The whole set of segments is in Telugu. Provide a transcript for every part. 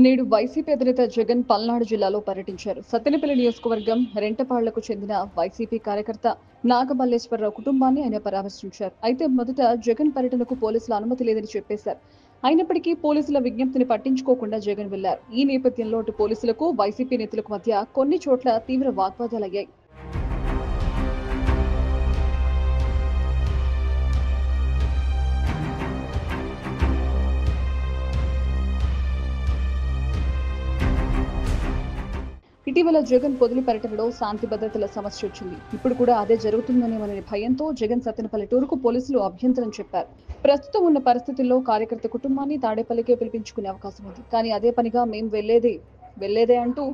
నేడు వైసీపీ అధినేత జగన్ పల్నాడు జిల్లాలో పర్యటించారు. సత్తెనపల్లి నియోజకవర్గం రెంటపాళ్లకు చెందిన వైసీపీ కార్యకర్త నాగమల్లేశ్వరరావు కుటుంబాన్ని ఆయన పరామర్శించారు. అయితే మొదట జగన్ పర్యటనకు పోలీసుల అనుమతి లేదని చెప్పేశారు. అయినప్పటికీ పోలీసుల విజ్ఞప్తిని పట్టించుకోకుండా జగన్ వెళ్లారు. ఈ నేపథ్యంలో అటు పోలీసులకు, వైసీపీ నేతలకు మధ్య కొన్ని చోట్ల తీవ్ర వాగ్వాదాలయ్యాయి. ఇటీవల జగన్ పొదిలి పర్యటనలో శాంతి భద్రతల సమస్య వచ్చింది. ఇప్పుడు కూడా అదే జరుగుతుందనేమనే భయంతో జగన్ సత్తెనపల్లి టూరుకు పోలీసులు అభ్యంతరం చెప్పారు. ప్రస్తుతం ఉన్న పరిస్థితుల్లో కార్యకర్త కుటుంబాన్ని తాడేపల్లికే పిలిపించుకునే అవకాశం ఉంది. కానీ అదే పనిగా మేం వెళ్లేదే అంటూ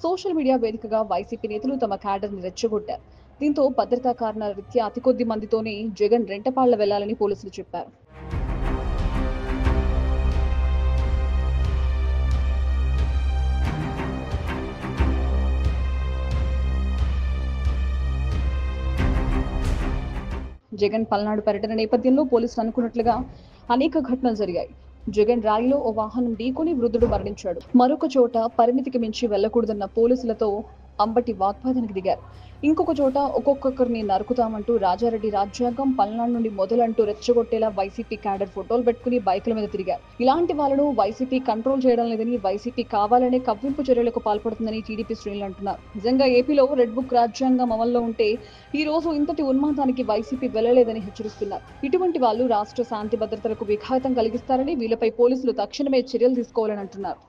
సోషల్ మీడియా వేదికగా వైసీపీ నేతలు తమ క్యాడర్ని రెచ్చగొట్టారు. దీంతో భద్రతా కారణాల రీత్యా అతి కొద్ది మందితోనే జగన్ రెంటపాళ్ల వెళ్లాలని పోలీసులు చెప్పారు. జగన్ పల్నాడు పర్యటన నేపథ్యంలో పోలీసులు అనుకున్నట్లుగా అనేక ఘటనలు జరిగాయి. జగన్ ర్యాలీలో ఓ వాహనం ఢీకొని వృద్ధుడు మరణించాడు. మరొక చోట పరిమితికి మించి వెళ్లకూడదన్న పోలీసులతో అంబటి వాగ్వాదానికి దిగారు. ఇంకొక చోట ఒక్కొక్కరిని నరుకుతామంటూ రాజారెడ్డి రాజ్యాంగం పల్నాడు నుండి మొదలంటూ రెచ్చగొట్టేలా వైసీపీ క్యాడర్ ఫోటోలు పెట్టుకుని బైకుల మీద తిరిగారు. ఇలాంటి వాళ్ళను వైసీపీ కంట్రోల్ చేయడం లేదని, వైసీపీ కావాలనే కవ్వింపు చర్యలకు పాల్పడుతుందని టీడీపీ శ్రేణులు అంటున్నారు. నిజంగా ఏపీలో రెడ్ బుక్ రాజ్యాంగం అమల్లో ఉంటే ఈ రోజు ఇంతటి ఉన్మాదానికి వైసీపీ వెళ్లలేదని హెచ్చరిస్తున్నారు. ఇటువంటి వాళ్ళు రాష్ట్ర శాంతి భద్రతలకు విఘాతం కలిగిస్తారని, వీళ్లపై పోలీసులు తక్షణమే చర్యలు తీసుకోవాలని అంటున్నారు.